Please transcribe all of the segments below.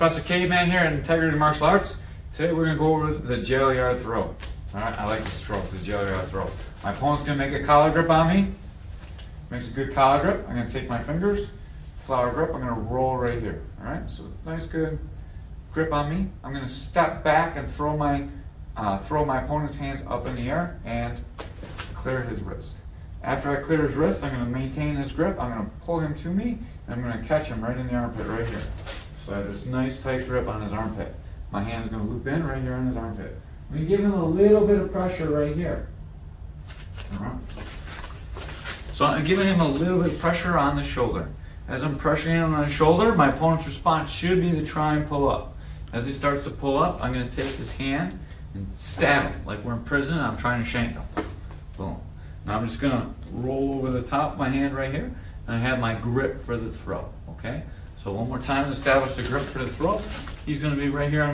Professor Caveman here in Integrity Martial Arts. Today we're going to go over the jail yard throw. Alright, I like this throw, the jail yard throw. My opponent's going to make a collar grip on me. Makes a good collar grip. I'm going to take my fingers, flower grip, I'm going to roll right here. Alright, so nice good grip on me. I'm going to step back and throw my opponent's hands up in the air and clear his wrist. After I clear his wrist, I'm going to maintain his grip. I'm going to pull him to me, and I'm going to catch him right in the armpit right here. So I have this nice tight grip on his armpit. My hand's going to loop in right here on his armpit. I'm going to give him a little bit of pressure right here. So I'm giving him a little bit of pressure on the shoulder. As I'm pressuring him on the shoulder, my opponent's response should be to try and pull up. As he starts to pull up, I'm going to take his hand and stab him like we're in prison and I'm trying to shank him. Boom. Now I'm just going to roll over the top of my hand right here, and I have my grip for the throw, okay? So one more time to establish the grip for the throw. He's going to be right here on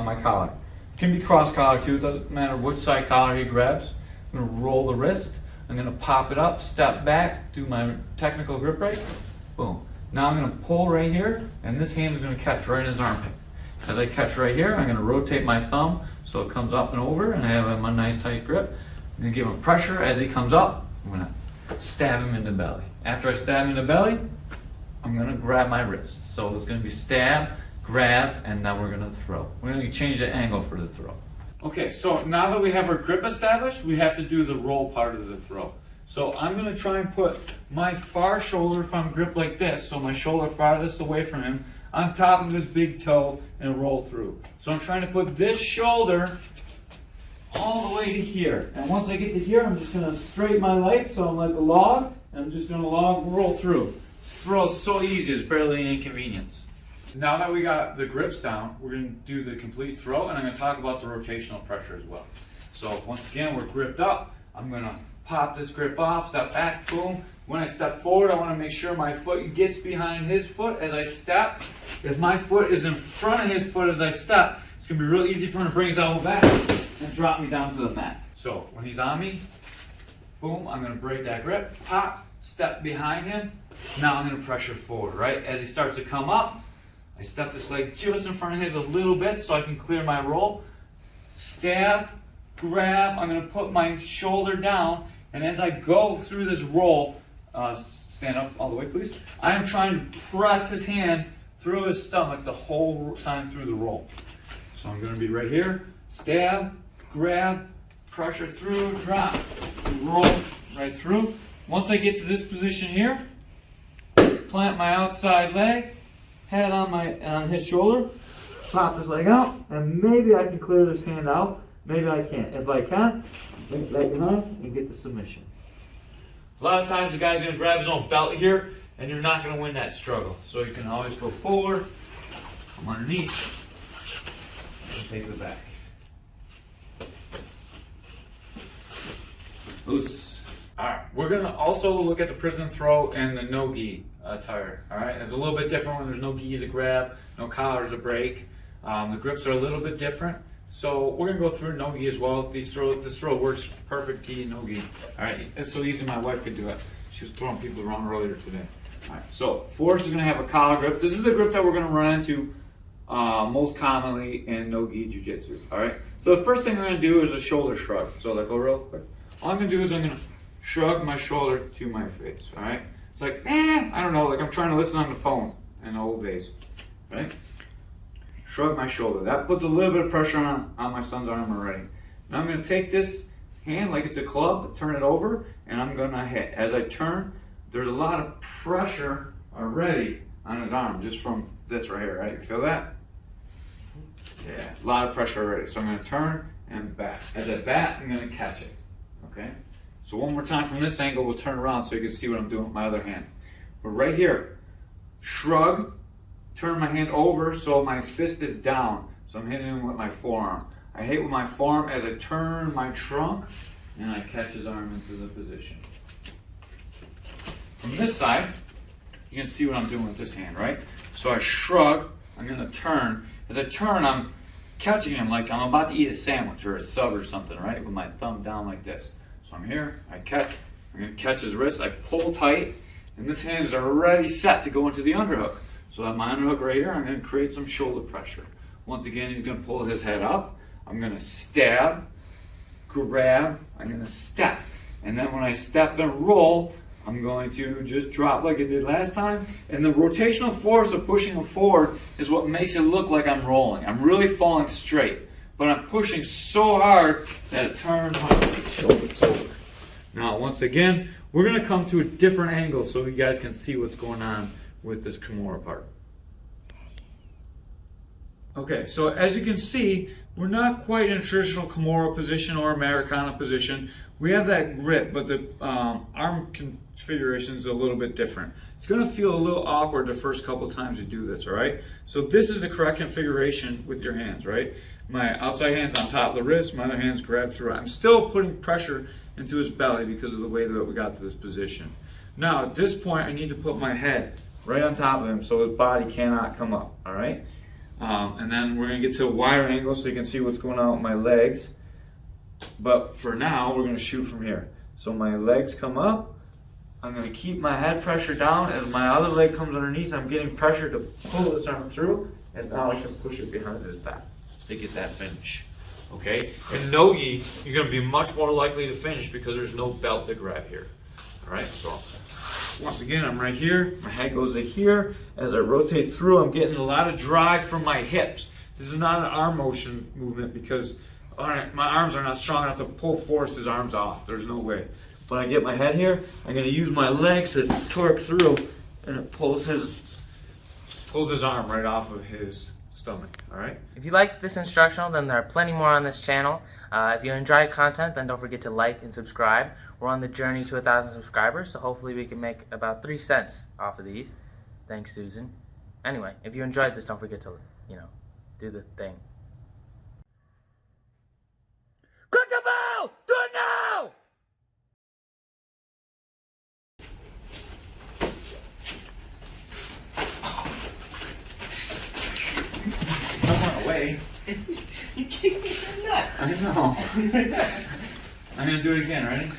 my collar. It can be cross collar too, it doesn't matter which side collar he grabs. I'm going to roll the wrist, I'm going to pop it up, step back, do my technical grip break, boom. Now I'm going to pull right here, and this hand is going to catch right in his armpit. As I catch right here, I'm going to rotate my thumb so it comes up and over, and I have him a nice tight grip. I'm going to give him pressure. As he comes up, I'm going to stab him in the belly. After I stab him in the belly, I'm going to grab my wrist. So it's going to be stab, grab, and now we're going to throw. We're going to change the angle for the throw. Okay, so now that we have our grip established, we have to do the roll part of the throw. So I'm going to try and put my far shoulder, if I'm gripped like this, so my shoulder farthest away from him, on top of his big toe and roll through. So I'm trying to put this shoulder all the way to here. And once I get to here, I'm just going to straighten my leg so I'm like a log, and I'm just going to roll through. Throw is so easy, it's barely an inconvenience. Now that we got the grips down, we're going to do the complete throw, and I'm going to talk about the rotational pressure as well. So once again, we're gripped up. I'm going to pop this grip off, step back, boom. When I step forward, I want to make sure my foot gets behind his foot as I step. If my foot is in front of his foot as I step, it's going to be real easy for him to bring his elbow back and drop me down to the mat. So when he's on me, boom, I'm going to break that grip, pop, step behind him. Now I'm going to pressure forward, right? As he starts to come up, I step this leg just in front of his a little bit so I can clear my roll. Stab, grab, I'm going to put my shoulder down, and as I go through this roll, stand up all the way please, I am trying to press his hand through his stomach the whole time through the roll. So I'm going to be right here, stab, grab, pressure through, drop, roll right through. Once I get to this position here, plant my outside leg, head on his shoulder, pop his leg out, and maybe I can clear this hand out, maybe I can't. If I can, link leg behind and get the submission. A lot of times the guy's going to grab his own belt here, and you're not going to win that struggle. So you can always go forward, come underneath, and take the back. Loose. Alright, we're going to also look at the prison throw and the no-gi attire. Alright, it's a little bit different when there's no gis to grab, no collars to break. The grips are a little bit different. So we're going to go through no-gi as well. This throw works perfect gi, no-gi. Alright, it's so easy my wife could do it. She was throwing people around earlier today. Alright, so Forrest is going to have a collar grip. This is the grip that we're going to run into most commonly in no-gi jiu-jitsu. Alright, so the first thing I'm going to do is a shoulder shrug. So like, go real quick. All I'm going to do is I'm going to shrug my shoulder to my face. Alright, it's like, I don't know, like I'm trying to listen on the phone in the old days. Right? Shrug my shoulder. That puts a little bit of pressure on my son's arm already. Now I'm going to take this hand like it's a club, turn it over, and I'm going to hit. As I turn, there's a lot of pressure already on his arm just from this right here, right? You feel that? Yeah, a lot of pressure already. So I'm going to turn and bat. As I bat, I'm going to catch it. Okay? So one more time from this angle, we'll turn around so you can see what I'm doing with my other hand. But right here, shrug, turn my hand over so my fist is down. So I'm hitting him with my forearm. I hit with my forearm as I turn my trunk and I catch his arm into the position. From this side, you can see what I'm doing with this hand, right? So I shrug, I'm going to turn. As I turn, I'm catching him like I'm about to eat a sandwich or a sub or something, right? With my thumb down like this. So I'm here, I'm going to catch his wrist, I pull tight, and this hand is already set to go into the underhook. So at my underhook right here, I'm going to create some shoulder pressure. Once again, he's going to pull his head up. I'm going to stab, grab, I'm going to step. And then when I step and roll, I'm going to just drop like I did last time. And the rotational force of pushing him forward is what makes it look like I'm rolling. I'm really falling straight. But I'm pushing so hard that it turns my shoulders over. Now, once again, we're going to come to a different angle so you guys can see what's going on with this Kimura part. Okay, so as you can see, we're not quite in a traditional Kimura position or Americana position. We have that grip, but the arm configuration is a little bit different. It's going to feel a little awkward the first couple times you do this, all right? So this is the correct configuration with your hands, right? My outside hand's on top of the wrist, my other hand's grabbed through it. I'm still putting pressure into his belly because of the way that we got to this position. Now, at this point, I need to put my head right on top of him so his body cannot come up, all right? And then we're going to get to a wider angle so you can see what's going on with my legs. But for now, we're going to shoot from here. So my legs come up. I'm going to keep my head pressure down. As my other leg comes underneath, I'm getting pressure to pull this arm through. And now I can push it behind his back to get that finish. Okay? In no-gi, you're going to be much more likely to finish because there's no belt to grab here. All right? So once again, I'm right here. My head goes to here. As I rotate through, I'm getting a lot of drive from my hips. This is not an arm motion movement because my arms are not strong enough to pull force his arms off. There's no way. When I get my head here, I'm going to use my legs to torque through, and it pulls his arm right off of his stomach. All right. If you liked this instructional, then there are plenty more on this channel. If you enjoyed content, then don't forget to like and subscribe. We're on the journey to 1,000 subscribers, so hopefully we can make about 3 cents off of these. Thanks, Susan. Anyway, if you enjoyed this, don't forget to, do the thing. Click the bell! Do it now! I went away. You kicked me in the nut. I know. I'm going to do it again, ready?